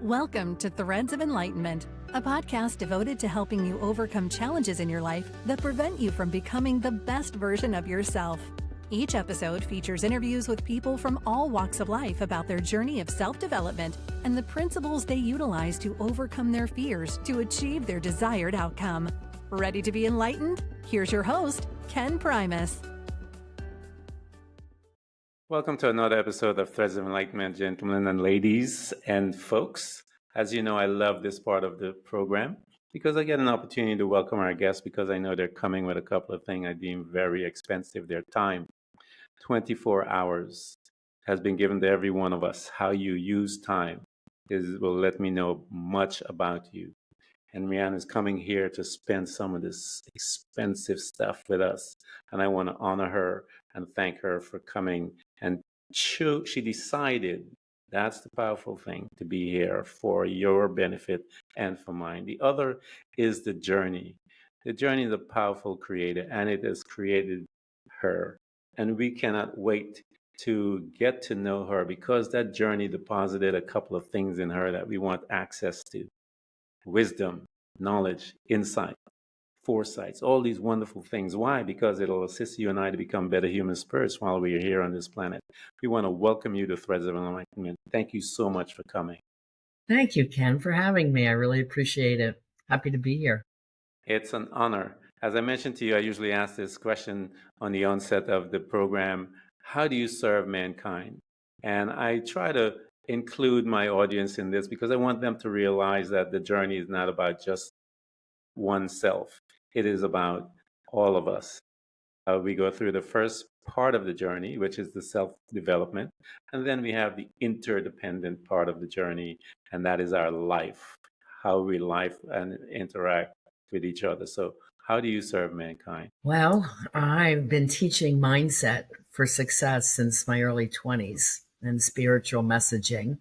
Welcome to Threads of Enlightenment, a podcast devoted to helping you overcome challenges in your life that prevent you from becoming the best version of yourself. Each episode features interviews with people from all walks of life about their journey of self-development and the principles they utilize to overcome their fears to achieve their desired outcome. Ready to be enlightened? Here's your host, Ken Primus. Welcome to another episode of Threads of Enlightenment, gentlemen and ladies and folks. As you know, I love this part of the program because I get an opportunity to welcome our guests because I know they're coming with a couple of things I deem very expensive, their time. 24 hours has been given to every one of us. How you use time will let me know much about you. And Riana is coming here to spend some of this expensive stuff with us. And I want to honor her and thank her for coming. And she decided, that's the powerful thing, to be here for your benefit and for mine. The other is the journey. The journey is a powerful creator, and it has created her. And we cannot wait to get to know her because that journey deposited a couple of things in her that we want access to. Wisdom, knowledge, insight, foresights, all these wonderful things. Why? Because it'll assist you and I to become better human spirits while we are here on this planet. We want to welcome you to Threads of Enlightenment. Thank you so much for coming. Thank you, Ken, for having me. I really appreciate it. Happy to be here. It's an honor. As I mentioned to you, I usually ask this question on the onset of the program: how do you serve mankind? And I try to include my audience in this because I want them to realize that the journey is not about just oneself. It is about all of us. We go through the first part of the journey, which is the self-development, and then we have the interdependent part of the journey, and that is our life, how we life and interact with each other. So how do you serve mankind? Well, I've been teaching mindset for success since my early 20s and spiritual messaging,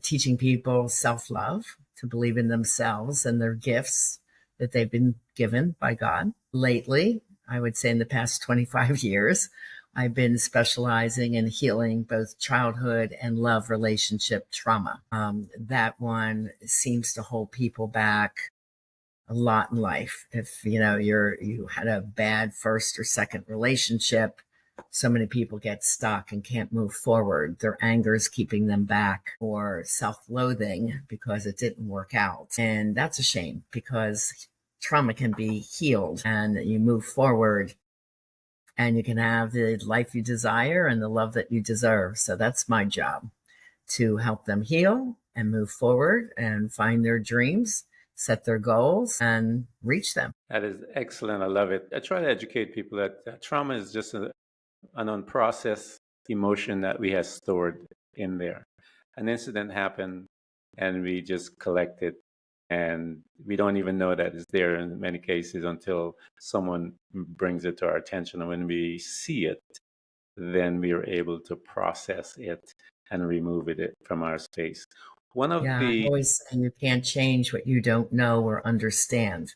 teaching people self-love, to believe in themselves and their gifts that they've been given by God. Lately, I would say in the past 25 years, I've been specializing in healing both childhood and love relationship trauma. That one seems to hold people back a lot in life. If you had a bad first or second relationship, so many people get stuck and can't move forward. Their anger is keeping them back, or self-loathing because it didn't work out. And that's a shame because trauma can be healed and you move forward and you can have the life you desire and the love that you deserve. So that's my job, to help them heal and move forward and find their dreams, set their goals, and reach them. That is excellent. I love it. I try to educate people that trauma is just an unprocessed emotion that we have stored in there. An incident happened and we just collect it, and we don't even know that it's there in many cases until someone brings it to our attention. And when we see it, then we are able to process it and remove it from our space. I always say you can't change what you don't know or understand.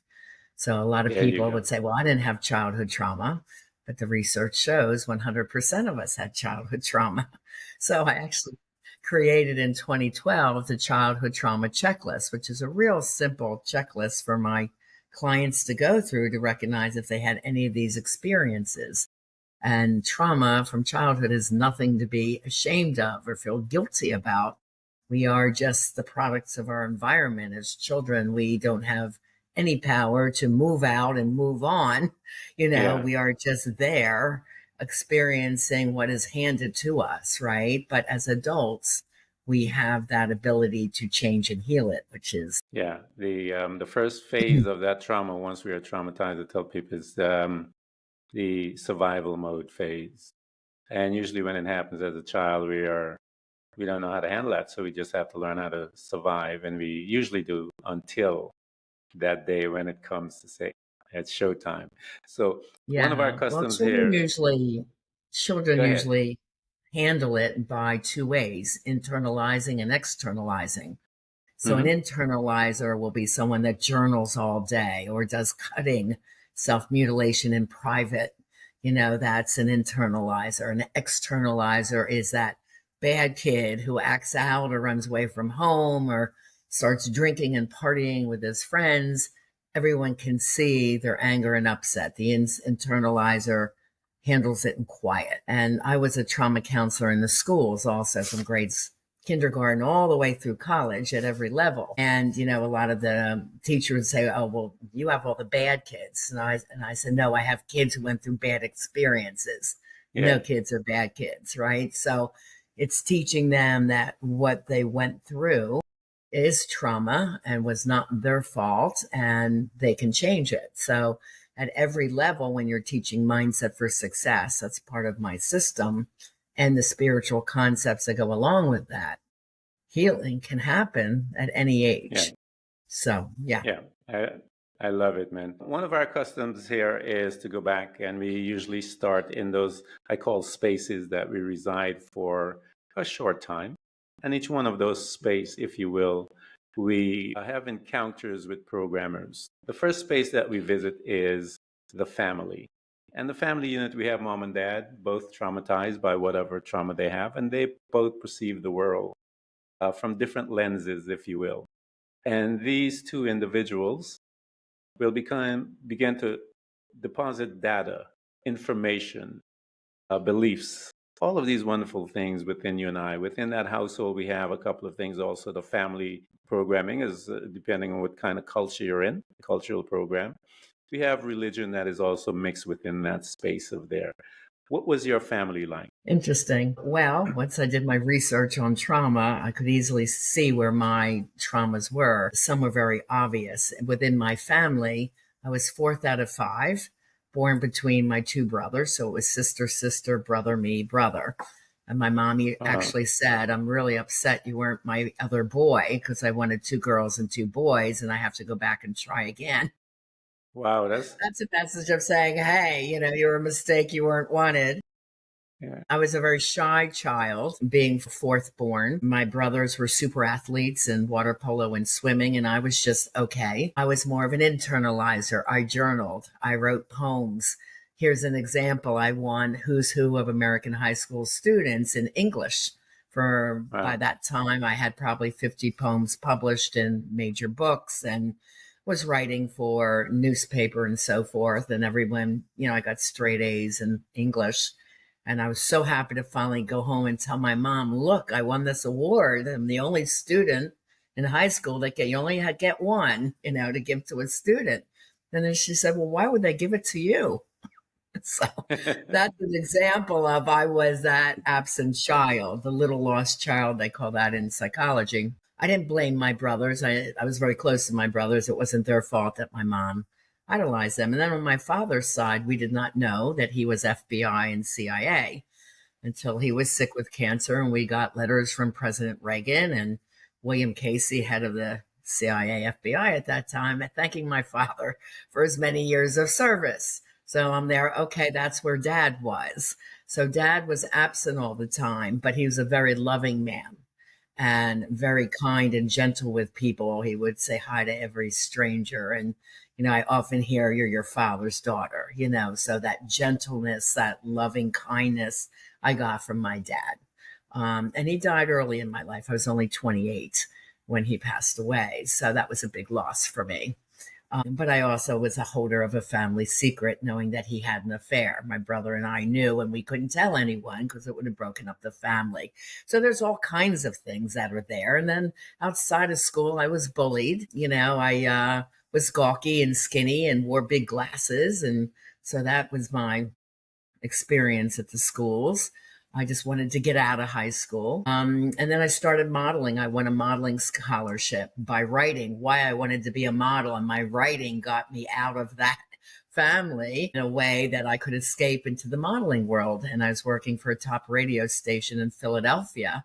So a lot of people would say, well, I didn't have childhood trauma, but the research shows 100% of us had childhood trauma. So I actually created in 2012 the childhood trauma checklist, which is a real simple checklist for my clients to go through to recognize if they had any of these experiences. And trauma from childhood is nothing to be ashamed of or feel guilty about. We are just the products of our environment. As children, we don't have any power to move out and move on. We are just there experiencing what is handed to us, right? But as adults, we have that ability to change and heal it, which is... Yeah, the first phase of that trauma, once we are traumatized, I tell people, is the survival mode phase. And usually when it happens as a child, we don't know how to handle that, so we just have to learn how to survive, and we usually do until that day when it comes to say it's showtime. So one of our customs children usually handle it by two ways: internalizing and externalizing. So an internalizer will be someone that journals all day or does cutting, self-mutilation in private. That's an internalizer. An externalizer is that bad kid who acts out or runs away from home or starts drinking and partying with his friends, everyone can see their anger and upset. The internalizer handles it in quiet. And I was a trauma counselor in the schools also, from grades kindergarten all the way through college at every level. And, you know, a lot of the teachers would say, oh, well, you have all the bad kids. And I said, no, I have kids who went through bad experiences. Yeah. No kids are bad kids, right? So it's teaching them that what they went through is trauma and was not their fault, and they can change it. So at every level, when you're teaching mindset for success, that's part of my system, and the spiritual concepts that go along with that, healing can happen at any age. Yeah. So, yeah. Yeah. I love it, man. One of our customs here is to go back, and we usually start in those, I call spaces that we reside for a short time. And each one of those space, if you will, we have encounters with programmers. The first space that we visit is the family. And the family unit, we have mom and dad, both traumatized by whatever trauma they have, and they both perceive the world from different lenses, if you will. And these two individuals will begin to deposit data, information, beliefs, all of these wonderful things within you and I. Within that household, we have a couple of things also. The family programming is depending on what kind of culture you're in, cultural program. We have religion that is also mixed within that space of there. What was your family like? Interesting. Well, once I did my research on trauma, I could easily see where my traumas were. Some were very obvious. Within my family, I was fourth out of five, born between my two brothers. So it was sister, sister, brother, me, brother. And my mom actually said, I'm really upset you weren't my other boy, because I wanted two girls and two boys, and I have to go back and try again. Wow, that's a message of saying, hey, you know, you're a mistake, you weren't wanted. Yeah. I was a very shy child, being fourth born. My brothers were super athletes in water polo and swimming, and I was just okay. I was more of an internalizer. I journaled. I wrote poems. Here's an example. I won Who's Who of American high school students in English. By that time, I had probably 50 poems published in major books, and was writing for newspaper and so forth. And everyone, you know, I got straight A's in English. And I was so happy to finally go home and tell my mom, look, I won this award. I'm the only student in high school that you only get one, you know, to give to a student. And then she said, well, why would they give it to you? So that's an example of I was that absent child, the little lost child, they call that in psychology. I didn't blame my brothers. I was very close to my brothers. It wasn't their fault that my mom idolized them. And then on my father's side, we did not know that he was FBI and CIA until he was sick with cancer. And we got letters from President Reagan and William Casey, head of the CIA, FBI at that time, thanking my father for his many years of service. So I'm there. Okay, that's where Dad was. So Dad was absent all the time, but he was a very loving man and very kind and gentle with people. He would say hi to every stranger. And, you know, I often hear, you're your father's daughter, you know, so that gentleness, that loving kindness I got from my dad. And he died early in my life. I was only 28 when he passed away. So that was a big loss for me. But I also was a holder of a family secret, knowing that he had an affair. My brother and I knew, and we couldn't tell anyone because it would have broken up the family. So there's all kinds of things that are there. And then outside of school, I was bullied. You know, I was gawky and skinny and wore big glasses. And so that was my experience at the schools. I just wanted to get out of high school. And then I started modeling. I won a modeling scholarship by writing why I wanted to be a model. And my writing got me out of that family in a way that I could escape into the modeling world. And I was working for a top radio station in Philadelphia,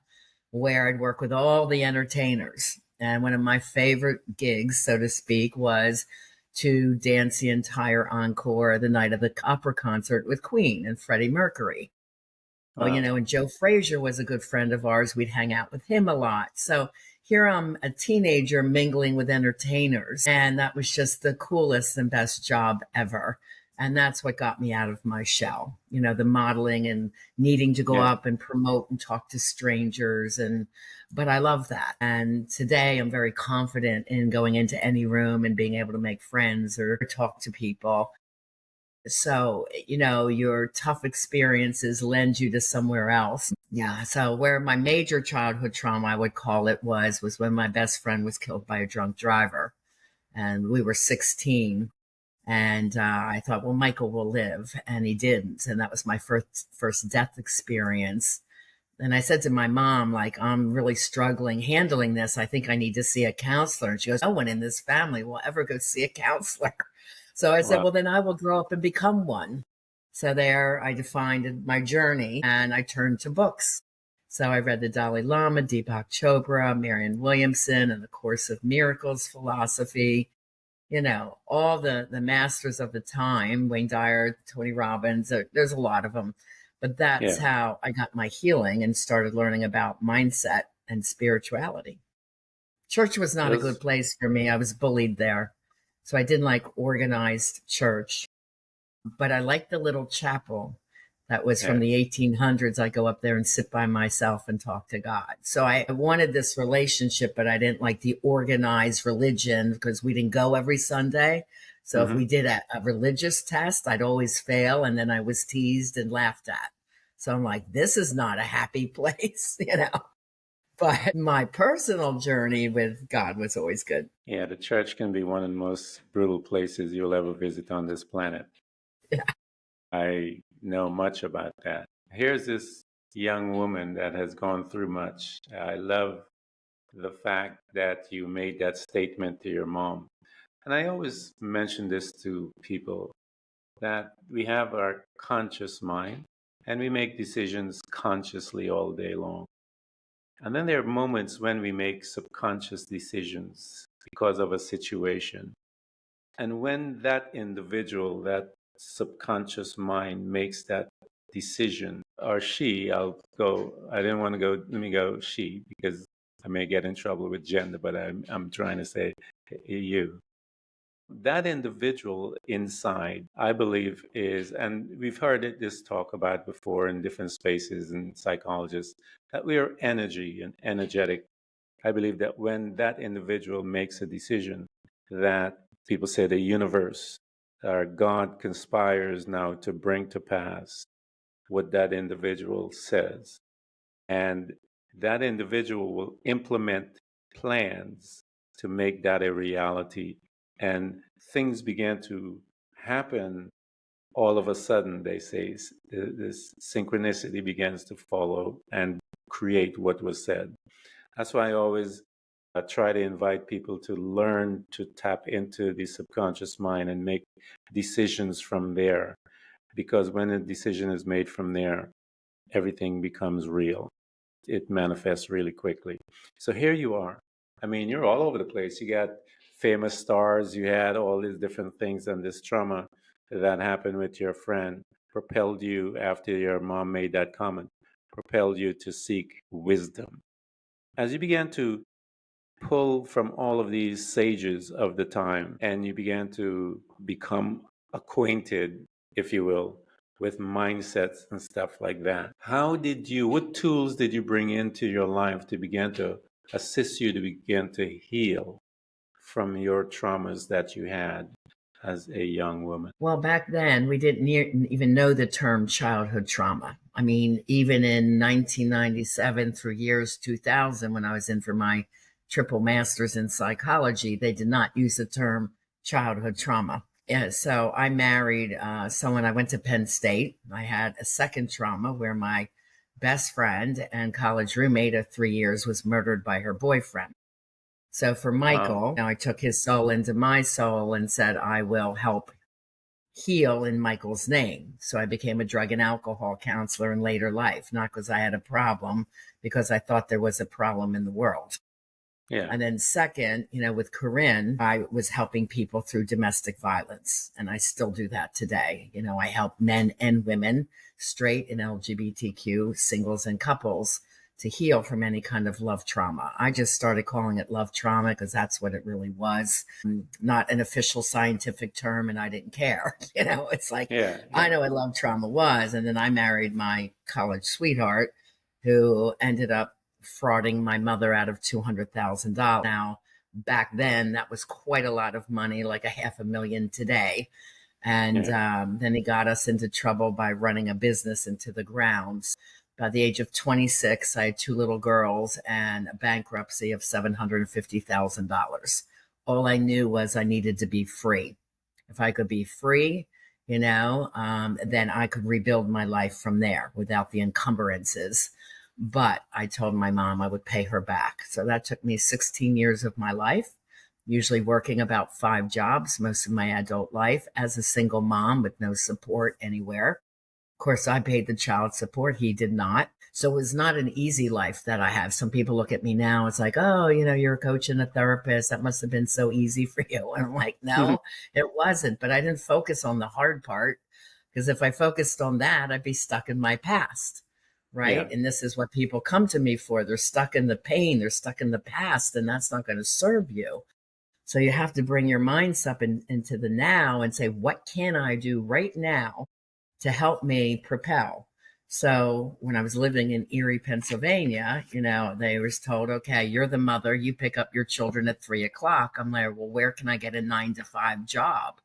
where I'd work with all the entertainers. And one of my favorite gigs, so to speak, was to dance the entire encore the night of the opera concert with Queen and Freddie Mercury. Well, you know, and Joe Frazier was a good friend of ours. We'd hang out with him a lot. So here I'm a teenager mingling with entertainers. And that was just the coolest and best job ever. And that's what got me out of my shell, the modeling and needing to go Yeah. up and promote and talk to strangers. But I love that. And today I'm very confident in going into any room and being able to make friends or talk to people. So, your tough experiences lend you to somewhere else. Yeah. So where my major childhood trauma, I would call it, was when my best friend was killed by a drunk driver. And we were 16. And I thought, well, Michael will live. And he didn't. And that was my first death experience. And I said to my mom, like, I'm really struggling handling this. I think I need to see a counselor. And she goes, no one in this family will ever go see a counselor. So I said, Wow. well, then I will grow up and become one. So there I defined my journey and I turned to books. So I read the Dalai Lama, Deepak Chopra, Marianne Williamson, and the Course of Miracles philosophy, all the masters of the time, Wayne Dyer, Tony Robbins, there's a lot of them. But that's how I got my healing and started learning about mindset and spirituality. Church was not a good place for me. I was bullied there. So I didn't like organized church, but I liked the little chapel that was from the 1800s. I go up there and sit by myself and talk to God. So I wanted this relationship, but I didn't like the organized religion because we didn't go every Sunday. So if we did a religious test, I'd always fail. And then I was teased and laughed at. So I'm like, this is not a happy place, But my personal journey with God was always good. Yeah, the church can be one of the most brutal places you'll ever visit on this planet. Yeah. I know much about that. Here's this young woman that has gone through much. I love the fact that you made that statement to your mom. And I always mention this to people, that we have our conscious mind and we make decisions consciously all day long. And then there are moments when we make subconscious decisions because of a situation. And when that individual, that subconscious mind makes that decision, or she, I didn't want to go, let me go she, because I may get in trouble with gender, but I'm trying to say you. That individual inside, I believe, is, and we've heard this talk about before in different spaces and psychologists, that we are energy and energetic. I believe that when that individual makes a decision, that people say the universe or God conspires now to bring to pass what that individual says. And that individual will implement plans to make that a reality. And things began to happen all of a sudden, they say. This synchronicity begins to follow and create what was said. That's why I always try to invite people to learn to tap into the subconscious mind and make decisions from there. Because when a decision is made from there, everything becomes real. It manifests really quickly. So here you are. I mean, you're all over the place. You got famous stars, you had all these different things, and this trauma that happened with your friend propelled you, after your mom made that comment, propelled you to seek wisdom. As you began to pull from all of these sages of the time and you began to become acquainted, if you will, with mindsets and stuff like that, what tools did you bring into your life to begin to assist you to begin to heal from your traumas that you had as a young woman? Well, back then, we didn't even know the term childhood trauma. I mean, even in 1997 through years 2000, when I was in for my triple master's in psychology, they did not use the term childhood trauma. Yeah, so I married someone. I went to Penn State. I had a second trauma where my best friend and college roommate of 3 years was murdered by her boyfriend. So for Michael, I took his soul into my soul and said, I will help heal in Michael's name. So I became a drug and alcohol counselor in later life, not because I had a problem, because I thought there was a problem in the world. Yeah. And then second, with Corinne, I was helping people through domestic violence. And I still do that today. I help men and women, straight and LGBTQ, singles and couples, to heal from any kind of love trauma. I just started calling it love trauma because that's what it really was, not an official scientific term, and I didn't care. It's like, I know what love trauma was. And then I married my college sweetheart who ended up frauding my mother out of $200,000. Now, back then, that was quite a lot of money, like $500,000 today. And then he got us into trouble by running a business into the grounds. By the age of 26, I had 2 little girls and a bankruptcy of $750,000. All I knew was I needed to be free. If I could be free, then I could rebuild my life from there without the encumbrances. But I told my mom I would pay her back. So that took me 16 years of my life, usually working about 5 jobs most of my adult life as a single mom with no support anywhere. Of course, I paid the child support. He did not. So it was not an easy life that I have. Some people look at me now. It's like, oh, you're a coach and a therapist. That must have been so easy for you. And I'm like, no, it wasn't. But I didn't focus on the hard part, because if I focused on that, I'd be stuck in my past. Right. Yeah. And this is what people come to me for. They're stuck in the pain. They're stuck in the past, and that's not going to serve you. So you have to bring your minds up into the now and say, what can I do right now to help me propel? So when I was living in Erie, Pennsylvania, they was told, okay, you're the mother, you pick up your children at 3:00. I'm like, well, where can I get a 9-to-5 job?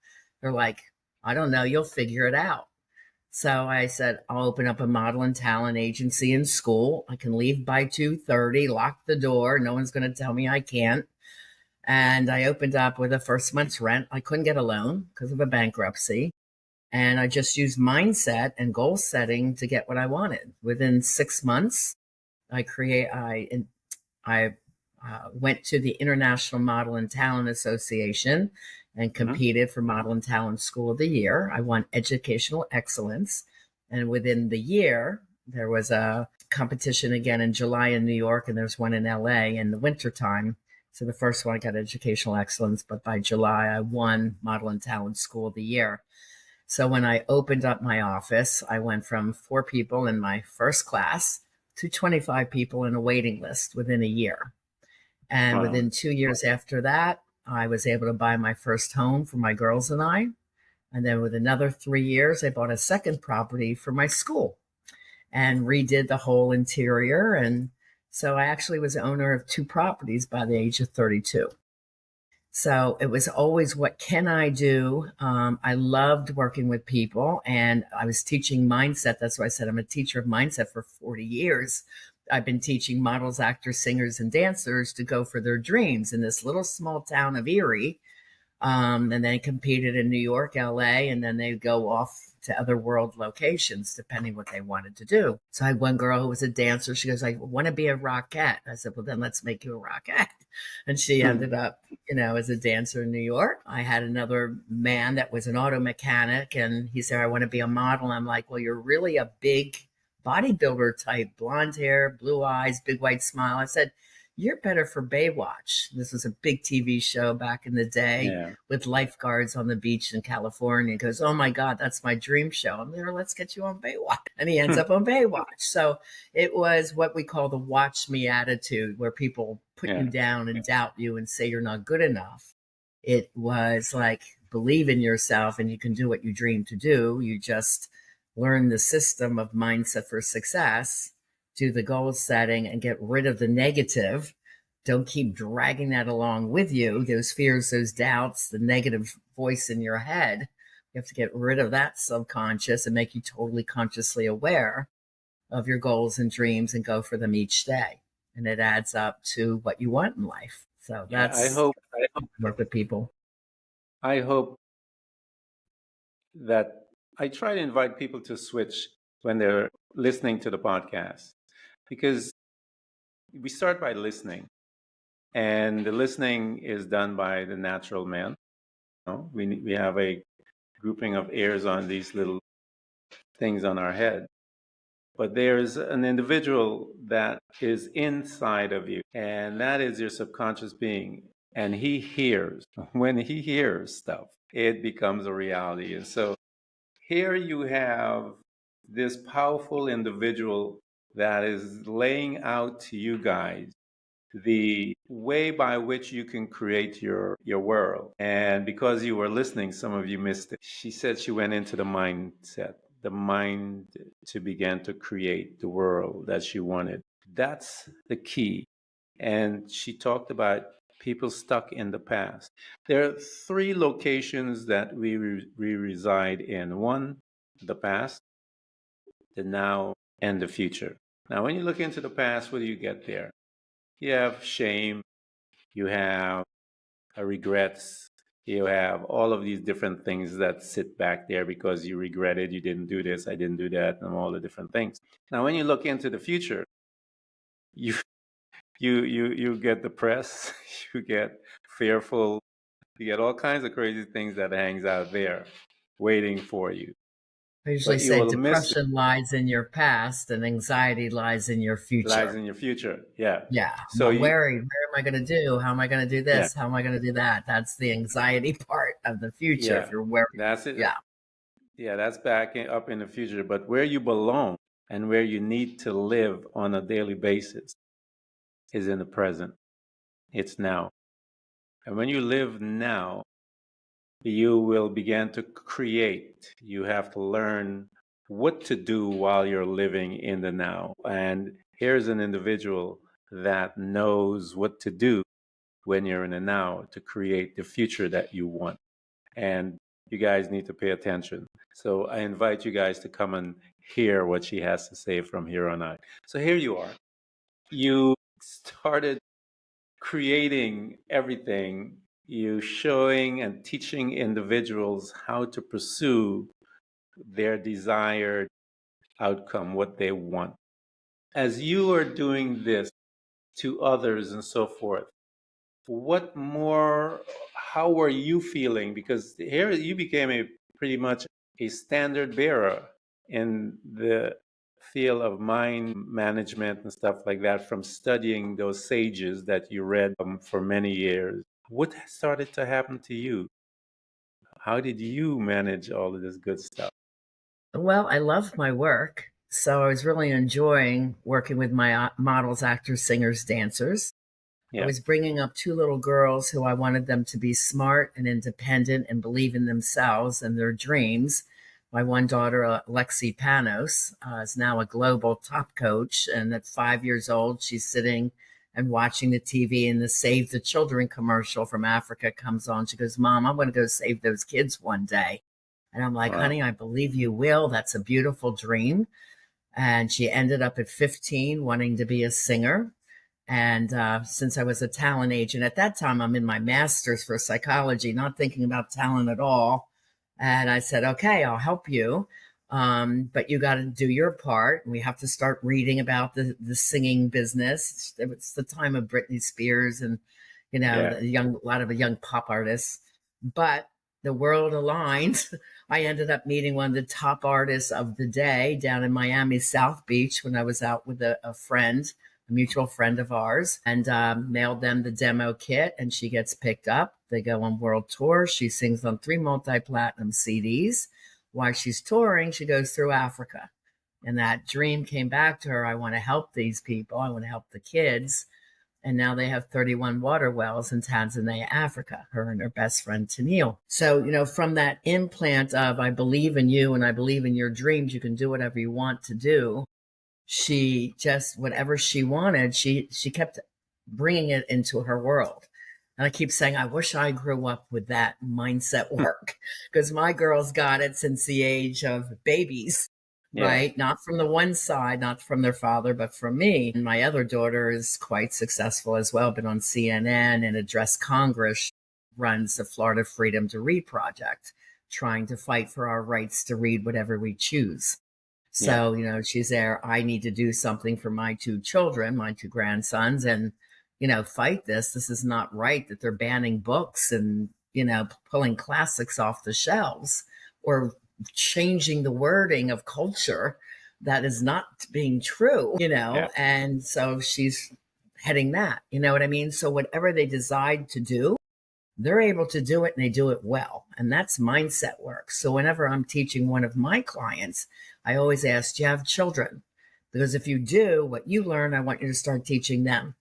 They're like, I don't know, you'll figure it out. So I said, I'll open up a model and talent agency in school. I can leave by 2:30, lock the door. No one's going to tell me I can't. And I opened up with a first month's rent. I couldn't get a loan because of a bankruptcy. And I just used mindset and goal setting to get what I wanted. Within 6 months, I went to the International Model and Talent Association and competed for Model and Talent School of the Year. I won educational excellence. And within the year, there was a competition again in July in New York, and there's one in LA in the wintertime. So the first one I got educational excellence, but by July, I won Model and Talent School of the Year. So when I opened up my office, I went from 4 people in my first class to 25 people in a waiting list within a year. And within 2 years after that, I was able to buy my first home for my girls and I. And then with another 3 years, I bought a second property for my school and redid the whole interior. And so I actually was owner of 2 properties by the age of 32. So it was always, what can I do? I loved working with people, and I was teaching mindset. That's why I said I'm a teacher of mindset for 40 years. I've been teaching models, actors, singers, and dancers to go for their dreams in this little small town of Erie. And then competed in New York, LA, and then they go off to other world locations, depending what they wanted to do. So I had one girl who was a dancer. She goes, I want to be a rockette. I said, well, then let's make you a rockette. And she ended up, as a dancer in New York. I had another man that was an auto mechanic, and he said, I want to be a model. I'm like, well, you're really a big bodybuilder type, blonde hair, blue eyes, big white smile. I said, you're better for Baywatch. This was a big TV show back in the day with lifeguards on the beach in California. He goes, oh my God, that's my dream show. I'm there, let's get you on Baywatch. And he ends up on Baywatch. So it was what we call the watch me attitude, where people put you down and doubt you and say you're not good enough. It was like, believe in yourself and you can do what you dream to do. You just learn the system of mindset for success, do the goal setting, and get rid of the negative. Don't keep dragging that along with you. Those fears, those doubts, the negative voice in your head. You have to get rid of that subconscious and make you totally consciously aware of your goals and dreams and go for them each day. And it adds up to what you want in life. So that's, I hope work with people. I hope that I try to invite people to switch when they're listening to the podcast, because we start by listening, and the listening is done by the natural man. We have a grouping of ears on these little things on our head, but there's an individual that is inside of you, and that is your subconscious being, and he hears. When he hears stuff, it becomes a reality. And so here you have this powerful individual that is laying out to you guys the way by which you can create your world. And because you were listening, some of you missed it. She said she went into the mindset, the mind to begin to create the world that she wanted. That's the key. And she talked about people stuck in the past. There are three locations that we reside in. One, the past, the now, and the future. Now, when you look into the past, what do you get there? You have shame, you have regrets, you have all of these different things that sit back there because you regretted you didn't do this, I didn't do that, and all the different things. Now, when you look into the future, you you get depressed, you get fearful, you get all kinds of crazy things that hangs out there waiting for you. I usually But you say will miss it. depression lies in your past and anxiety lies in your future. Lies in your future. Yeah. Yeah. So I'm worried. Where am I going to do? How am I going to do this? Yeah. How am I going to do that? That's the anxiety part of the future. Yeah. If you're worried. That's it. Yeah. Yeah, that's up in the future. But where you belong and where you need to live on a daily basis is in the present. It's now. And when you live now, you will begin to create. You have to learn what to do while you're living in the now. And here's an individual that knows what to do when you're in the now to create the future that you want. And you guys need to pay attention. So I invite you guys to come and hear what she has to say from here on out. So here you are. You started creating everything, you showing and teaching individuals how to pursue their desired outcome, what they want. As you are doing this to others and so forth, what more, how were you feeling? Because here you became pretty much a standard bearer in the field of mind management and stuff like that from studying those sages that you read for many years. What started to happen to you? How did you manage all of this good stuff? Well, I love my work. So I was really enjoying working with my models, actors, singers, dancers. I was bringing up two little girls who I wanted them to be smart and independent and believe in themselves and their dreams. My one daughter, Lexi Panos, is now a global top coach. And at 5 years old, she's sitting and watching the TV, and the Save the Children commercial from Africa comes on. She goes, Mom, I'm going to go save those kids one day. And I'm like, honey, I believe you will. That's a beautiful dream. And she ended up at 15 wanting to be a singer. And since I was a talent agent at that time, I'm in my master's for psychology, not thinking about talent at all. And I said, okay, I'll help you. But you got to do your part. We have to start reading about the singing business. It's the time of Britney Spears and, a lot of young pop artists. But the world aligned. I ended up meeting one of the top artists of the day down in Miami South Beach when I was out with a friend, a mutual friend of ours, and mailed them the demo kit, and she gets picked up. They go on world tour. She sings on 3 multi-platinum CDs. While she's touring, she goes through Africa. And that dream came back to her. I want to help these people. I want to help the kids. And now they have 31 water wells in Tanzania, Africa, her and her best friend, Tennille. So, from that implant of I believe in you and I believe in your dreams, you can do whatever you want to do. She just, whatever she wanted, she kept bringing it into her world. And I keep saying, I wish I grew up with that mindset work because my girls got it since the age of babies. Right? Not from the one side, not from their father, but from me. And my other daughter is quite successful as well, been on CNN and addressed Congress, runs the Florida Freedom to Read Project, trying to fight for our rights to read whatever we choose. So, she's there. I need to do something for my 2 children, my 2 grandsons, and, fight this. This is not right that they're banning books and, pulling classics off the shelves or changing the wording of culture that is not being true, and so she's heading that, you know what I mean? So whatever they decide to do, they're able to do it and they do it well. And that's mindset work. So whenever I'm teaching one of my clients, I always ask, do you have children? Because if you do what you learn, I want you to start teaching them.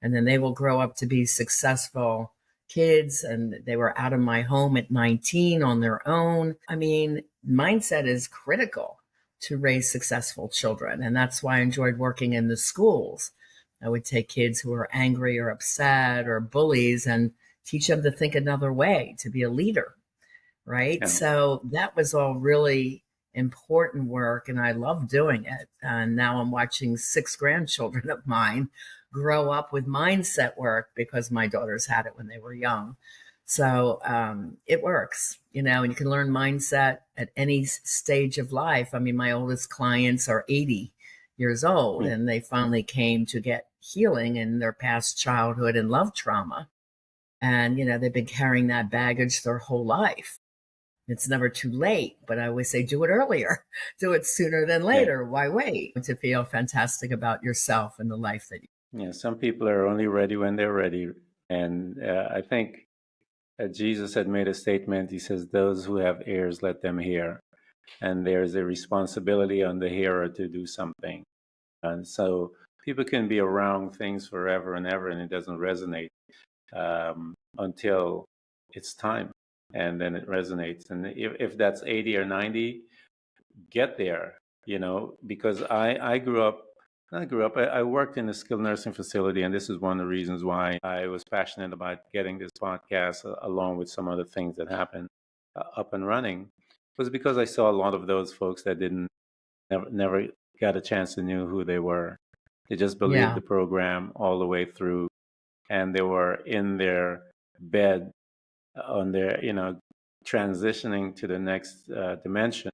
And then they will grow up to be successful kids. And they were out of my home at 19 on their own. I mean, mindset is critical to raise successful children. And that's why I enjoyed working in the schools. I would take kids who are angry or upset or bullies and teach them to think another way, to be a leader, right? Yeah. So that was all really important work, and I love doing it. And now I'm watching 6 grandchildren of mine grow up with mindset work because my daughters had it when they were young. So it works, and you can learn mindset at any stage of life. I mean, my oldest clients are 80 years old, and they finally came to get healing in their past childhood and love trauma. And, they've been carrying that baggage their whole life. It's never too late, but I always say, do it earlier, do it sooner than later. Why wait? To feel fantastic about yourself and the life that you. Yeah, some people are only ready when they're ready. And I think Jesus had made a statement. He says, those who have ears, let them hear. And there's a responsibility on the hearer to do something. And so people can be around things forever and ever, and it doesn't resonate until it's time. And then it resonates. And if that's 80 or 90, get there, because I worked in a skilled nursing facility, and this is one of the reasons why I was passionate about getting this podcast, along with some other things that happened, up and running, was because I saw a lot of those folks that never got a chance to know who they were. They just believed the program all the way through, and they were in their bed on their, transitioning to the next dimension.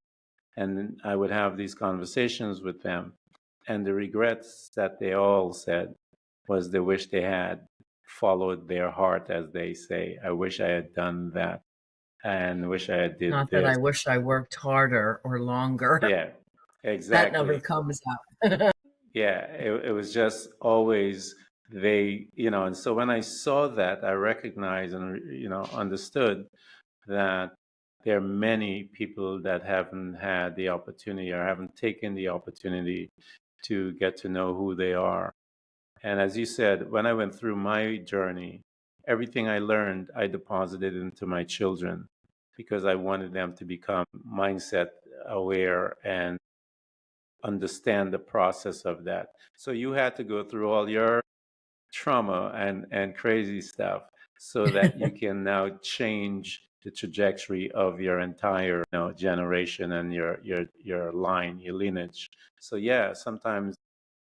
And I would have these conversations with them. And the regrets that they all said was they wish they had followed their heart, as they say. I wish I had done that, and wish I had did Not this. that I wish I worked harder or longer. Yeah, exactly. That never comes out. Yeah, it was just always they, and so when I saw that, I recognized and, understood that there are many people that haven't had the opportunity or haven't taken the opportunity to get to know who they are. And as you said, when I went through my journey, everything I learned, I deposited into my children because I wanted them to become mindset aware and understand the process of that. So you had to go through all your trauma and crazy stuff so that you can now change the trajectory of your entire generation and your line, your lineage. So yeah, sometimes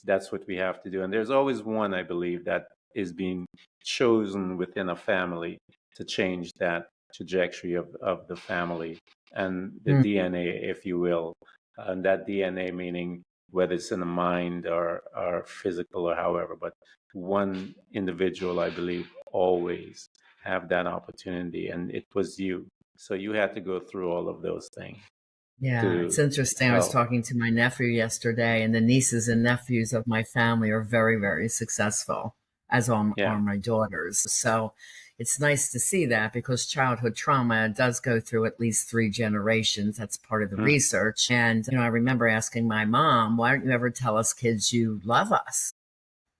that's what we have to do. And there's always one, I believe, that is being chosen within a family to change that trajectory of the family and the DNA, if you will. And that DNA meaning whether it's in the mind or physical or however, but one individual, I believe, always have that opportunity, and it was you. So you had to go through all of those things. Yeah, it's interesting. I was talking to my nephew yesterday, and the nieces and nephews of my family are very, very successful, as are my daughters. So it's nice to see that, because childhood trauma does go through at least 3 generations. That's part of the research. And, I remember asking my mom, why don't you ever tell us kids you love us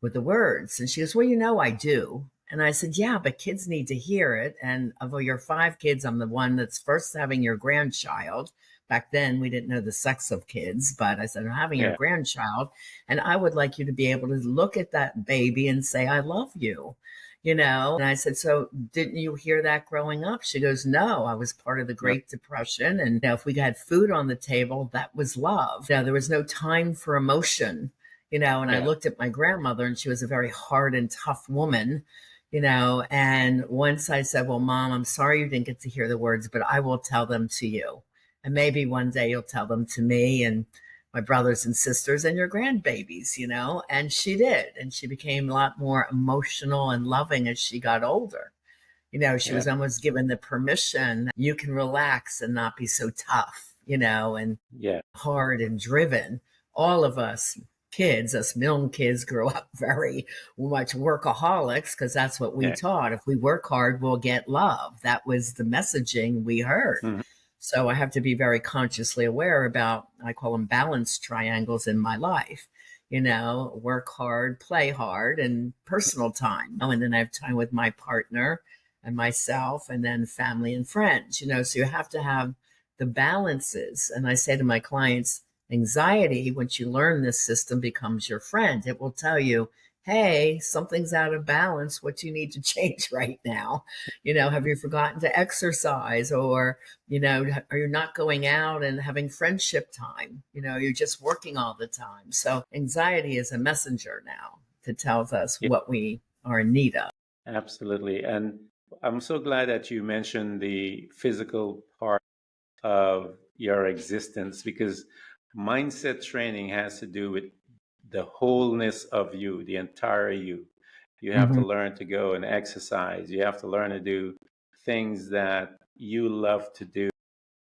with the words? And she goes, well, I do. And I said, yeah, but kids need to hear it. And of your 5 kids, I'm the one that's first having your grandchild. Back then, we didn't know the sex of kids, but I said, I'm having your grandchild, and I would like you to be able to look at that baby and say, I love you, And I said, so didn't you hear that growing up? She goes, no, I was part of the Great Depression. And if we had food on the table, that was love. There was no time for emotion, and I looked at my grandmother, and she was a very hard and tough woman, and once I said, well, Mom, I'm sorry you didn't get to hear the words, but I will tell them to you. And maybe one day you'll tell them to me and my brothers and sisters and your grandbabies, And she did. And she became a lot more emotional and loving as she got older. She was almost given the permission, you can relax and not be so tough, and hard and driven. All of us kids, us Milne kids, grew up very much workaholics, because that's what we taught. If we work hard, we'll get love. That was the messaging we heard. Mm-hmm. So I have to be very consciously aware about, I call them balance triangles in my life. work hard, play hard, and personal time. And then I have time with my partner and myself, and then family and friends, so you have to have the balances. And I say to my clients, anxiety, once you learn this system, becomes your friend. It will tell you, hey, something's out of balance. What do you need to change right now? Have you forgotten to exercise? Or, are you not going out and having friendship time? You're just working all the time. So anxiety is a messenger now that tells us what we are in need of. Absolutely. And I'm so glad that you mentioned the physical part of your existence, because mindset training has to do with the wholeness of you, the entire you. You have to learn to go and exercise. You have to learn to do things that you love to do,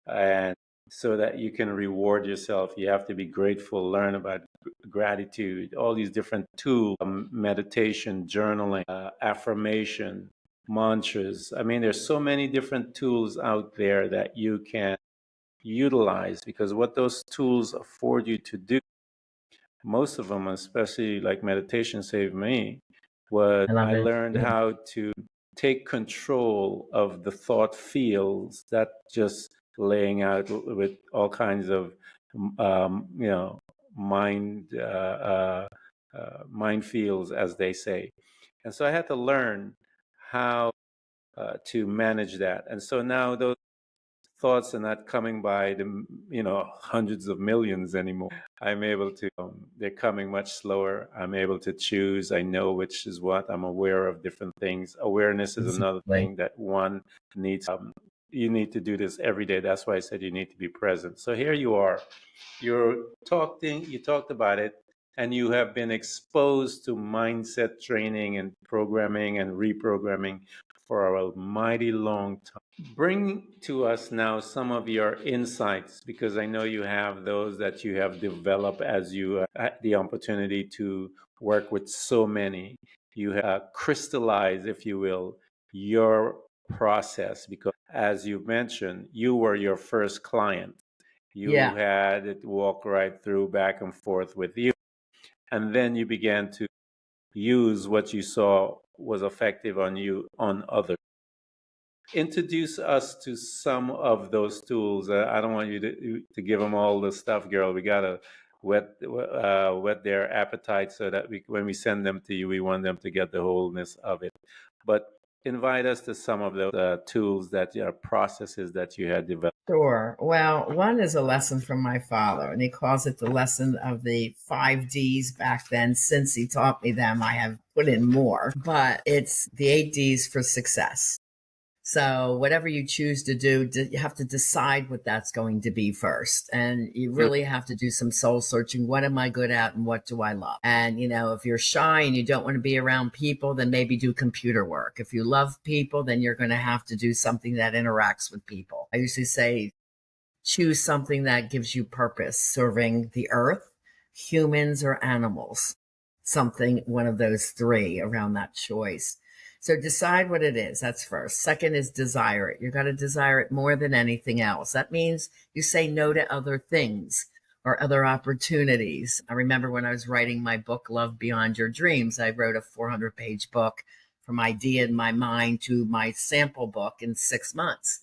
and so that you can reward yourself. You have to be grateful, learn about gratitude, all these different tools, meditation, journaling, affirmation, mantras. I mean, there's so many different tools out there that you can utilize, because what those tools afford you to do, most of them, especially like meditation, saved me, was I love I it. learned Yeah. how to take control of the thought fields that just laying out with all kinds of, you know, mind mind fields, as they say. And so I had to learn how to manage that. And so now those thoughts are not coming by the hundreds of millions anymore. I'm able to they're coming much slower. I'm able to choose. I know which is what. I'm aware of different things. Awareness is another Exactly. thing that one needs. You need to do this every day. That's why I said you need to be present. So here you are. You talked about it, and you have been exposed to mindset training and programming and reprogramming for a mighty long time. Bring to us now some of your insights, because I know you have those that you have developed as you had the opportunity to work with so many. You have crystallized, if you will, your process, because as you mentioned, you were your first client. You Yeah. had it walk right through back and forth with you. And then you began to use what you saw was effective on you, on others. Introduce us to some of those tools. I don't want you to give them all the stuff, girl. We gotta whet their appetite, so that when we send them to you, we want them to get the wholeness of it. But invite us to some of the tools that are processes that you had developed. Sure. Well, one is a lesson from my father, and he calls it the lesson of the 5 Ds back then. Since he taught me them, I have put in more, but it's the 8 Ds for success. So whatever you choose to do, you have to decide what that's going to be first. And you really have to do some soul searching. What am I good at and what do I love? And, if you're shy and you don't want to be around people, then maybe do computer work. If you love people, then you're going to have to do something that interacts with people. I usually say, choose something that gives you purpose, serving the earth, humans, or animals. Something, one of those three around that choice. So decide what it is. That's first. Second is desire it. You got to desire it more than anything else. That means you say no to other things or other opportunities. I remember when I was writing my book, Love Beyond Your Dreams, I wrote a 400-page book from idea in my mind to my sample book in 6 months.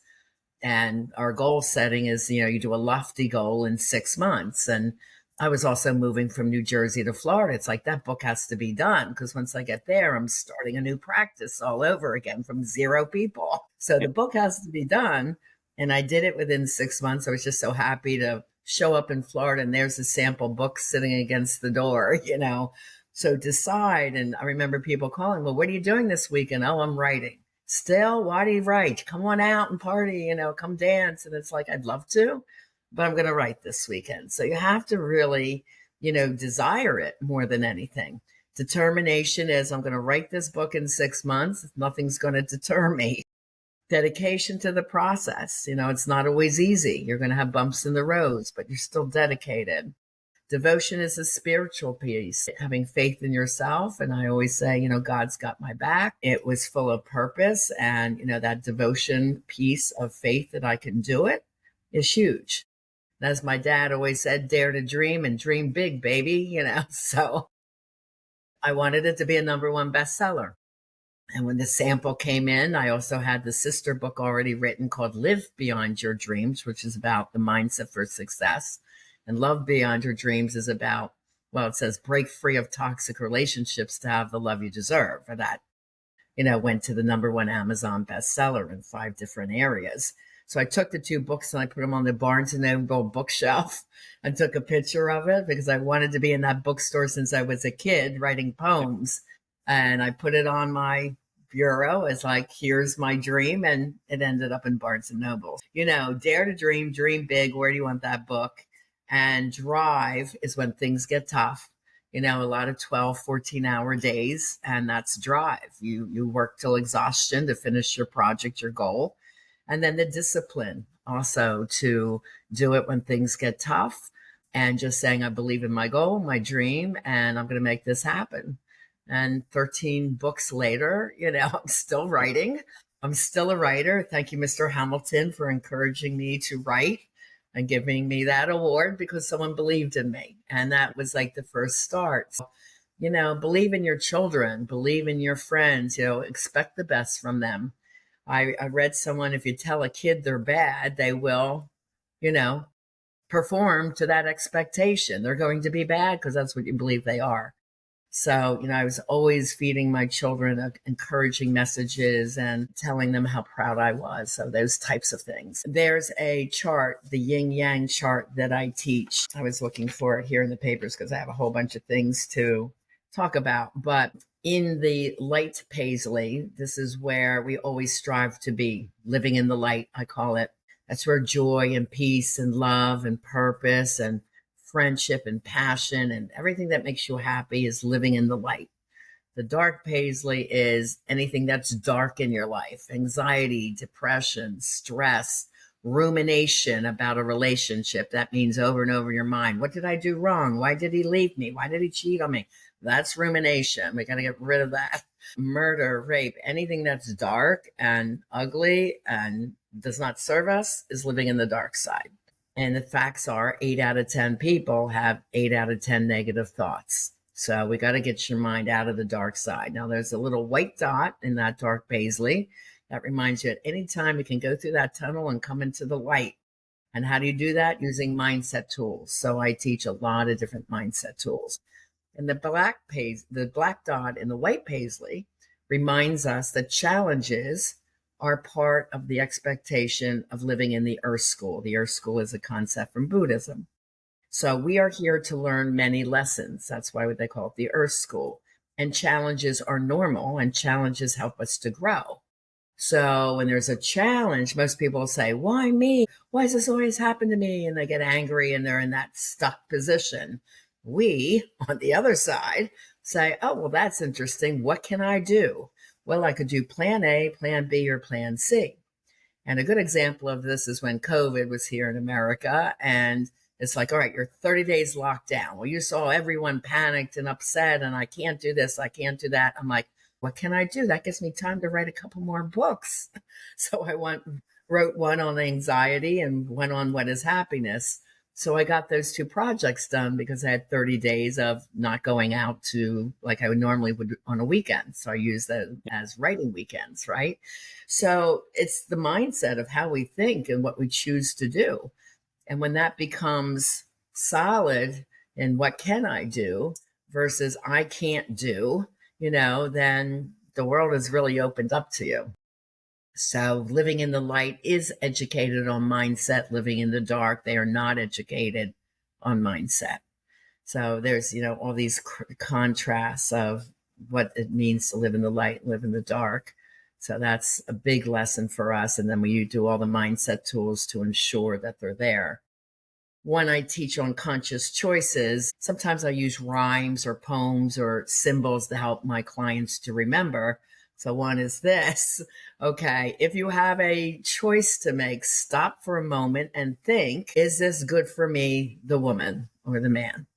And our goal setting is, you do a lofty goal in 6 months. And I was also moving from New Jersey to Florida. It's like that book has to be done, because once I get there, I'm starting a new practice all over again from 0 people. So the book has to be done. And I did it within 6 months. I was just so happy to show up in Florida, and there's a sample book sitting against the door, So decide. And I remember people calling, well, what are you doing this weekend? Oh, I'm writing. Still, why do you write? Come on out and party, come dance. And it's like, I'd love to, but I'm going to write this weekend. So you have to really, desire it more than anything. Determination is, I'm going to write this book in 6 months. Nothing's going to deter me. Dedication to the process. It's not always easy. You're going to have bumps in the roads, but you're still dedicated. Devotion is a spiritual piece, having faith in yourself. And I always say, God's got my back. It was full of purpose. And, that devotion piece of faith that I can do it is huge. And as my dad always said, dare to dream and dream big, baby, So I wanted it to be a #1 bestseller. And when the sample came in, I also had the sister book already written called Live Beyond Your Dreams, which is about the mindset for success. And Love Beyond Your Dreams is about, well, it says break free of toxic relationships to have the love you deserve. And that, went to the #1 Amazon bestseller in 5 different areas. So I took the 2 books and I put them on the Barnes & Noble bookshelf and took a picture of it because I wanted to be in that bookstore since I was a kid writing poems. And I put it on my bureau as like, here's my dream. And it ended up in Barnes & Noble. Dare to dream, dream big. Where do you want that book? And drive is when things get tough. A lot of 12, 14-hour days. And that's drive. You work till exhaustion to finish your project, your goal. And then the discipline also to do it when things get tough and just saying, I believe in my goal, my dream, and I'm going to make this happen. And 13 books later, I'm still writing. I'm still a writer. Thank you, Mr. Hamilton, for encouraging me to write and giving me that award because someone believed in me. And that was like the first start. So, believe in your children, believe in your friends, expect the best from them. I read someone, if you tell a kid they're bad, they will, perform to that expectation. They're going to be bad because that's what you believe they are. So, I was always feeding my children encouraging messages and telling them how proud I was. So those types of things. There's a chart, the yin yang chart that I teach. I was looking for it here in the papers because I have a whole bunch of things to talk about. But in the light paisley, this is where we always strive to be, living in the light, I call it. That's where joy and peace and love and purpose and friendship and passion and everything that makes you happy is living in the light. The dark paisley is anything that's dark in your life, anxiety, depression, stress, rumination about a relationship. That means over and over your mind. What did I do wrong? Why did he leave me? Why did he cheat on me? That's rumination. We got to get rid of that. Murder, rape, anything that's dark and ugly and does not serve us is living in the dark side. And the facts are 8 out of 10 people have 8 out of 10 negative thoughts. So we got to get your mind out of the dark side. Now there's a little white dot in that dark paisley that reminds you at any time you can go through that tunnel and come into the light. And how do you do that? Using mindset tools. So I teach a lot of different mindset tools. And the black dot in the white paisley reminds us that challenges are part of the expectation of living in the Earth School. The Earth School is a concept from Buddhism. So we are here to learn many lessons. That's why they call it the Earth School. And challenges are normal, and challenges help us to grow. So when there's a challenge, most people say, why me? Why does this always happen to me? And they get angry and they're in that stuck position. We, on the other side, say, oh, well, that's interesting. What can I do? Well, I could do plan A, plan B, or plan C. And a good example of this is when COVID was here in America. And it's like, all right, you're 30 days locked down. Well, you saw everyone panicked and upset, and I can't do this, I can't do that. I'm like, what can I do? That gives me time to write a couple more books. So I wrote one on anxiety and one on what is happiness. So I got those 2 projects done because I had 30 days of not going out to like I would normally would on a weekend. So I use that as writing weekends, right? So it's the mindset of how we think and what we choose to do. And when that becomes solid in what can I do versus I can't do, then the world is really opened up to you. So living in the light is educated on mindset. Living in the dark, they are not educated on mindset. So there's, all these contrasts of what it means to live in the light, live in the dark. So that's a big lesson for us. And then we do all the mindset tools to ensure that they're there. When I teach on conscious choices, sometimes I use rhymes or poems or symbols to help my clients to remember. So one is this. Okay, if you have a choice to make, stop for a moment and think, is this good for me, the woman or the man?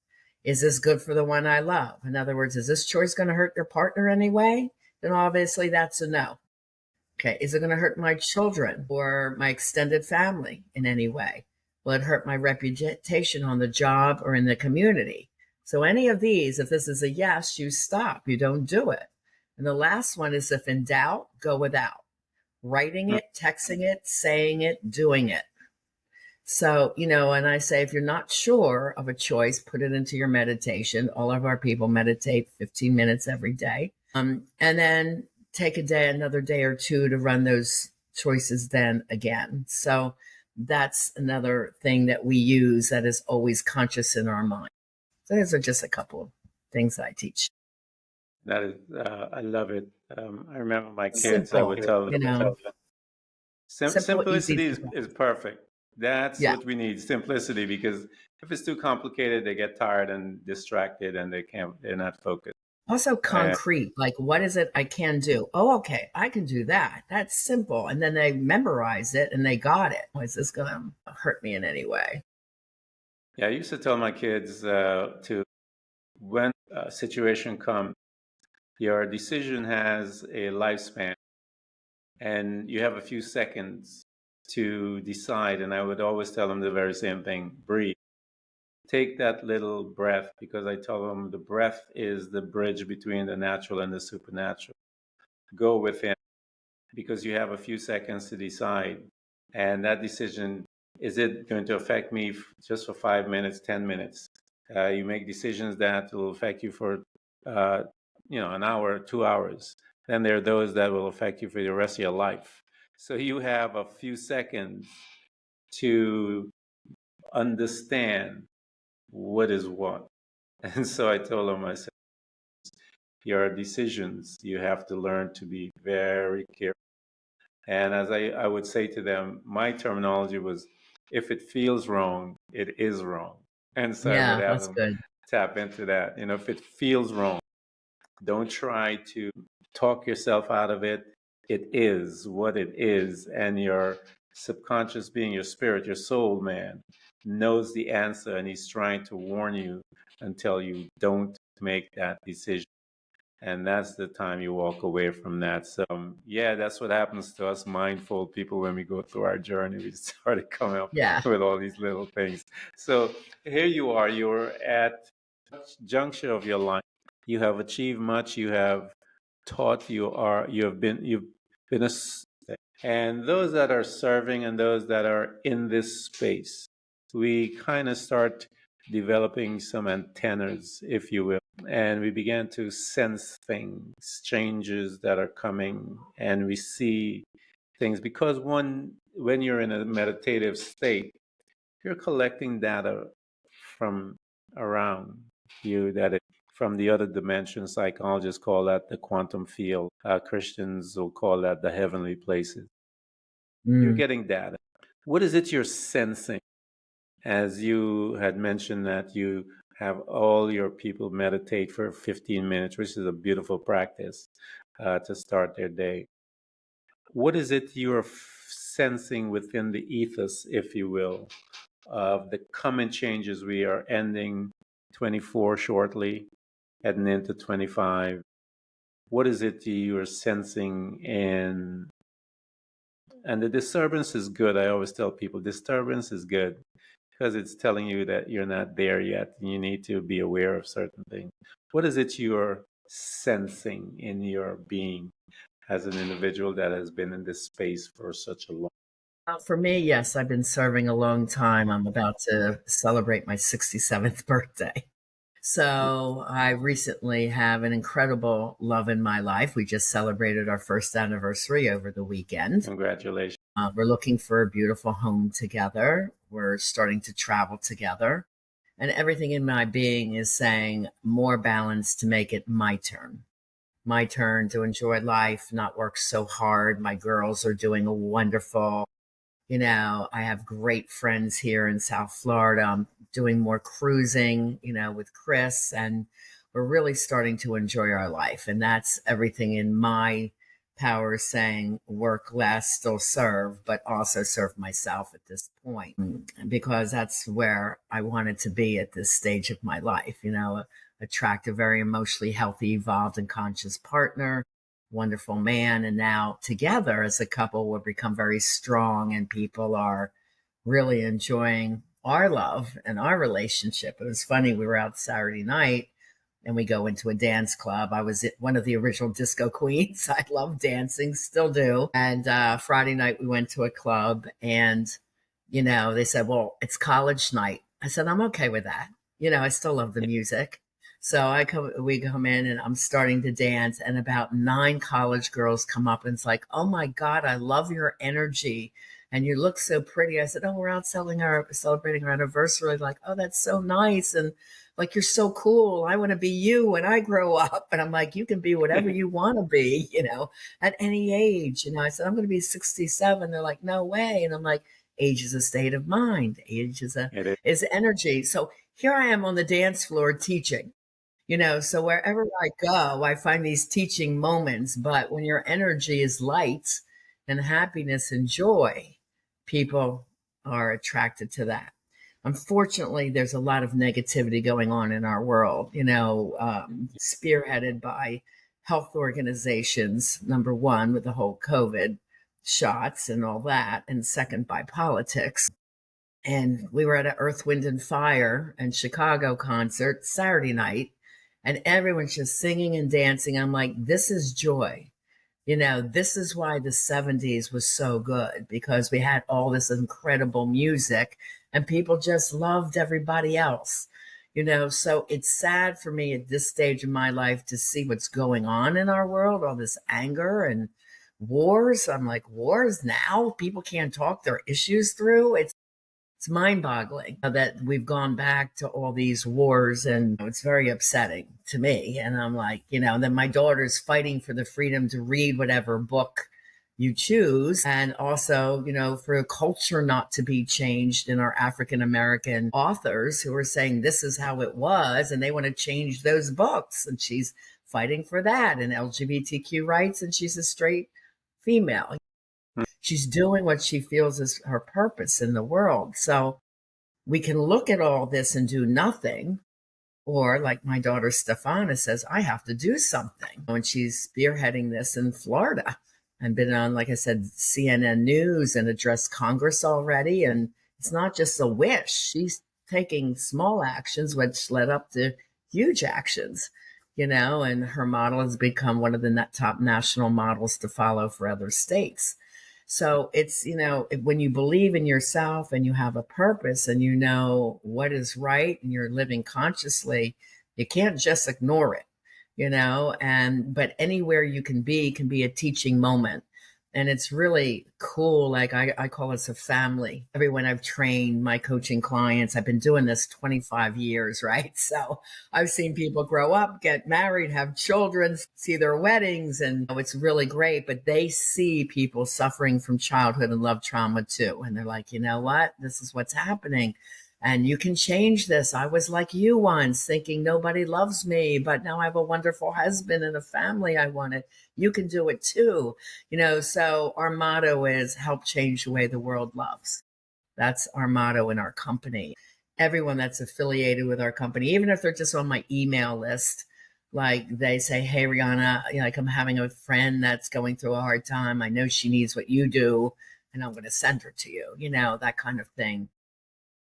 Is this good for the one I love? In other words, is this choice going to hurt your partner anyway? Then obviously that's a no. Okay, is it going to hurt my children or my extended family in any way? Will it hurt my reputation on the job or in the community? So any of these, if this is a yes, you stop, you don't do it. And the last one is, if in doubt, go without. Writing it, texting it, saying it, doing it. So, and I say, if you're not sure of a choice, put it into your meditation. All of our people meditate 15 minutes every day. And then take another day or two to run those choices then again. So that's another thing that we use that is always conscious in our mind. So those are just a couple of things that I teach. That is, I love it. I remember my kids, Simple, I would tell them, simplicity is perfect. That's what we need, simplicity, because if it's too complicated, they get tired and distracted and they're not focused. Also concrete, like what is it I can do? Oh, okay, I can do that. That's simple. And then they memorize it and they got it. Is this going to hurt me in any way? Yeah, I used to tell my kids when a situation comes, your decision has a lifespan and you have a few seconds to decide. And I would always tell them the very same thing: breathe. Take that little breath, because I tell them the breath is the bridge between the natural and the supernatural. Go within, because you have a few seconds to decide. And that decision, is it going to affect me just for 5 minutes, 10 minutes? You make decisions that will affect you for, an hour, 2 hours. Then there are those that will affect you for the rest of your life. So you have a few seconds to understand what is what. And so I told them, I said, your decisions, you have to learn to be very careful. And as I would say to them, my terminology was, if it feels wrong, it is wrong. And so I would have them tap into that. If it feels wrong, don't try to talk yourself out of it. It is what it is. And your subconscious being, your spirit, your soul man, knows the answer, and he's trying to warn you until you don't make that decision. And that's the time you walk away from that. So, that's what happens to us mindful people when we go through our journey. We started coming up with all these little things. So here you are, you're at the juncture of your life. You have achieved much. You have taught. You've been and those that are serving and those that are in this space, we kind of start developing some antennas, if you will, and we began to sense things, changes that are coming, and we see things, because when you're in a meditative state, you're collecting data from around you, from the other dimension. Psychologists call that the quantum field. Christians will call that the heavenly places. You're getting data. What is it you're sensing? As you had mentioned that you have all your people meditate for 15 minutes, which is a beautiful practice to start their day. What is it you're sensing within the ethos, if you will, of the coming changes? We are ending 24 shortly, heading into 25. What is it you're sensing in? And the disturbance is good. I always tell people disturbance is good, because it's telling you that you're not there yet. You need to be aware of certain things. What is it you're sensing in your being as an individual that has been in this space for such a long time? For me, yes, I've been serving a long time. I'm about to celebrate my 67th birthday. So I recently have an incredible love in my life. We just celebrated our first anniversary over the weekend. Congratulations. We're looking for a beautiful home together. We're starting to travel together. And everything in my being is saying more balance to make it my turn. My turn to enjoy life, not work so hard. My girls are doing a wonderful. I have great friends here in South Florida. I'm doing more cruising, with Chris, and we're really starting to enjoy our life. And that's everything in my power, saying work less, still serve, but also serve myself at this point, because that's where I wanted to be at this stage of my life, attract a very emotionally healthy, evolved, and conscious partner, wonderful man. And now together as a couple, we've become very strong, and people are really enjoying our love and our relationship. It was funny. We were out Saturday night and we go into a dance club. I was one of the original disco queens. I love dancing, still do. And Friday night we went to a club and, they said, well, it's college night. I said, I'm okay with that. I still love the music. So we come in and I'm starting to dance and about 9 college girls come up and it's like, oh my God, I love your energy. And you look so pretty. I said, oh, we're out celebrating our anniversary. Like, oh, that's so nice. And like, you're so cool. I want to be you when I grow up. And I'm like, you can be whatever you want to be, at any age. I said, I'm going to be 67. They're like, no way. And I'm like, age is a state of mind. Age is energy. So here I am on the dance floor teaching. So wherever I go, I find these teaching moments. But when your energy is light and happiness and joy, people are attracted to that. Unfortunately, there's a lot of negativity going on in our world, spearheaded by health organizations, number one, with the whole COVID shots and all that, and second, by politics. And we were at an Earth, Wind, and Fire in Chicago concert Saturday night, and everyone's just singing and dancing. I'm like, this is joy. This is why the 70s was so good, because we had all this incredible music and people just loved everybody else. So it's sad for me at this stage of my life to see what's going on in our world, all this anger and wars. I'm like, wars now? People can't talk their issues through. It's mind-boggling that we've gone back to all these wars, and it's very upsetting to me. And I'm like, then my daughter's fighting for the freedom to read whatever book you choose, and also, for a culture not to be changed in our African-American authors who are saying this is how it was, and they want to change those books. And she's fighting for that, and LGBTQ rights, and she's a straight female. She's doing what she feels is her purpose in the world. So we can look at all this and do nothing. Or like my daughter Stefana says, I have to do something. And she's spearheading this in Florida and been on, like I said, CNN News and addressed Congress already. And it's not just a wish. She's taking small actions, which led up to huge actions, and her model has become one of the top national models to follow for other states. So it's, when you believe in yourself and you have a purpose and you know what is right and you're living consciously, you can't just ignore it, but anywhere you can be a teaching moment. And it's really cool. Like I call us a family. Everyone I've trained, my coaching clients, I've been doing this 25 years, right? So I've seen people grow up, get married, have children, see their weddings, and it's really great. But they see people suffering from childhood and love trauma too. And they're like, you know what? This is what's happening. And you can change this. I was like you once, thinking nobody loves me, but now I have a wonderful husband and a family I wanted. You can do it too. So our motto is help change the way the world loves. That's our motto in our company. Everyone that's affiliated with our company, even if they're just on my email list, like they say, hey, Riana, like I'm having a friend that's going through a hard time. I know she needs what you do, and I'm going to send her to you, that kind of thing.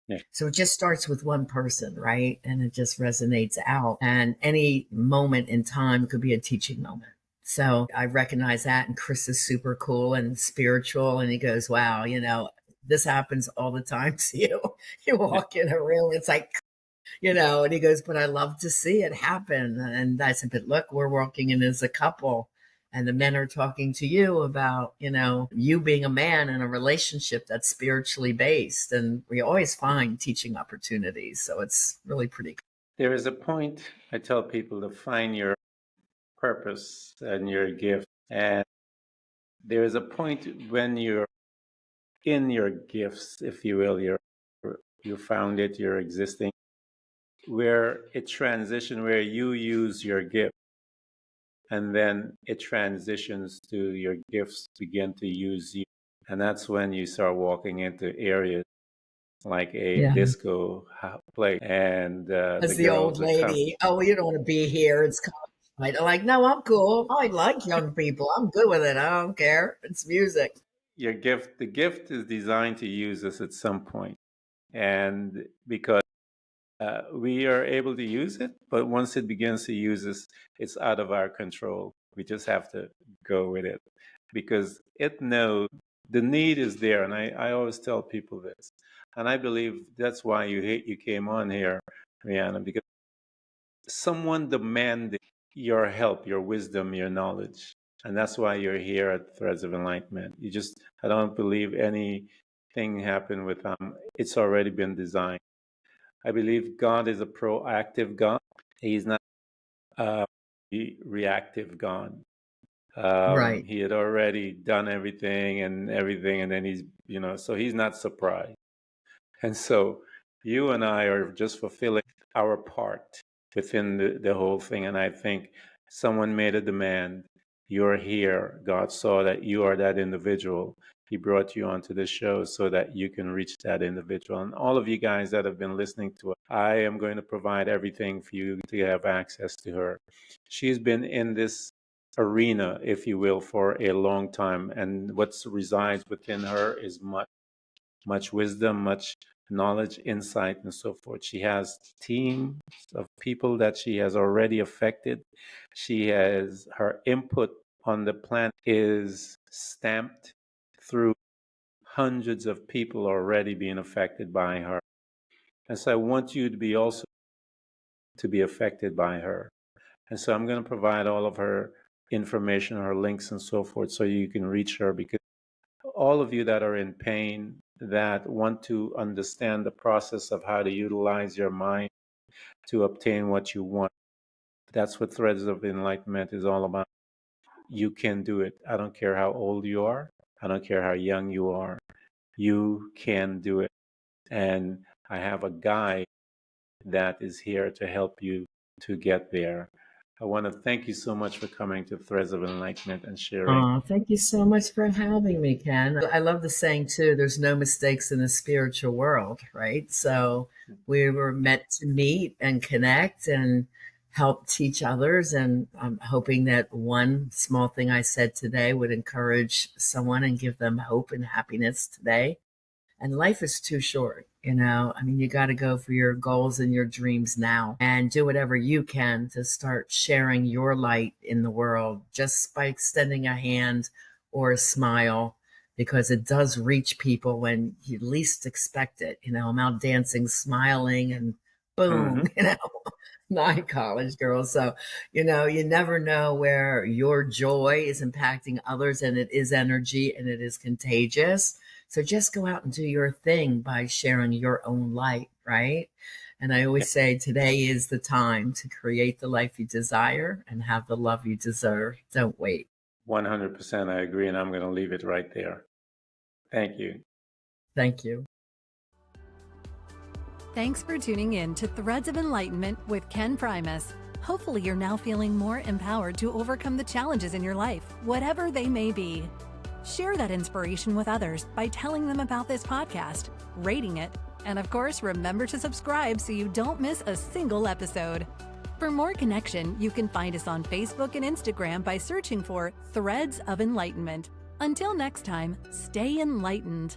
Yeah. So it just starts with one person, right? And it just resonates out. And any moment in time could be a teaching moment. So I recognize that. And Chris is super cool and spiritual. And he goes, wow, this happens all the time to you. You walk in a room, it's like, and he goes, but I love to see it happen. And I said, but look, we're walking in as a couple. And the men are talking to you about, you being a man in a relationship that's spiritually based. And we always find teaching opportunities. So it's really pretty cool. There is a point I tell people to find your purpose and your gift. And there is a point when you're in your gifts, if you will, you found it, you're existing, where it transitions, where you use your gift. And then it transitions to your gifts begin to use you. And that's when you start walking into areas like a disco play. And as the old lady, oh, you don't want to be here. It's college. I'm like, no, I'm cool. I like young people. I'm good with it. I don't care. It's music. the gift is designed to use us at some point, and because we are able to use it, but once it begins to use us, it's out of our control. We just have to go with it because it knows the need is there. And I always tell people this. And I believe that's why you came on here, Rihanna, because someone demanded your help, your wisdom, your knowledge. And that's why you're here at Threads of Enlightenment. I don't believe anything happened with it's already been designed. I believe God is a proactive God. He's not a reactive God. Right. He had already done everything, and then so he's not surprised. And so you and I are just fulfilling our part within the whole thing. And I think someone made a demand. You're here. God saw that you are that individual. He brought you onto the show so that you can reach that individual. And all of you guys that have been listening to it, I am going to provide everything for you to have access to her. She's been in this arena, if you will, for a long time. And what resides within her is much wisdom, much knowledge, insight, and so forth. She has teams of people that she has already affected. Her input on the planet is stamped through hundreds of people already being affected by her. And so I want you to be also to be affected by her. And so I'm going to provide all of her information, her links and so forth, so you can reach her, because all of you that are in pain, that want to understand the process of how to utilize your mind to obtain what you want. That's what Threads of Enlightenment is all about. You can do it. I don't care how old you are. I don't care how young you are. You can do it. And I have a guide that is here to help you to get there. I want to thank you so much for coming to Threads of Enlightenment and sharing. Oh, thank you so much for having me, Ken. I love the saying too, there's no mistakes in the spiritual world, right? So we were meant to meet and connect and help teach others. And I'm hoping that one small thing I said today would encourage someone and give them hope and happiness today. And life is too short, I mean, you got to go for your goals and your dreams now and do whatever you can to start sharing your light in the world just by extending a hand or a smile, because it does reach people when you least expect it. I'm out dancing, smiling, and boom, my college girl. So, you never know where your joy is impacting others, and it is energy and it is contagious. So just go out and do your thing by sharing your own light, right? And I always say today is the time to create the life you desire and have the love you deserve. Don't wait. 100% I agree, and I'm going to leave it right there. Thank you. Thank you. Thanks for tuning in to Threads of Enlightenment with Ken Primus. Hopefully you're now feeling more empowered to overcome the challenges in your life, whatever they may be. Share that inspiration with others by telling them about this podcast, rating it, and of course, remember to subscribe so you don't miss a single episode. For more connection, you can find us on Facebook and Instagram by searching for Threads of Enlightenment. Until next time, stay enlightened.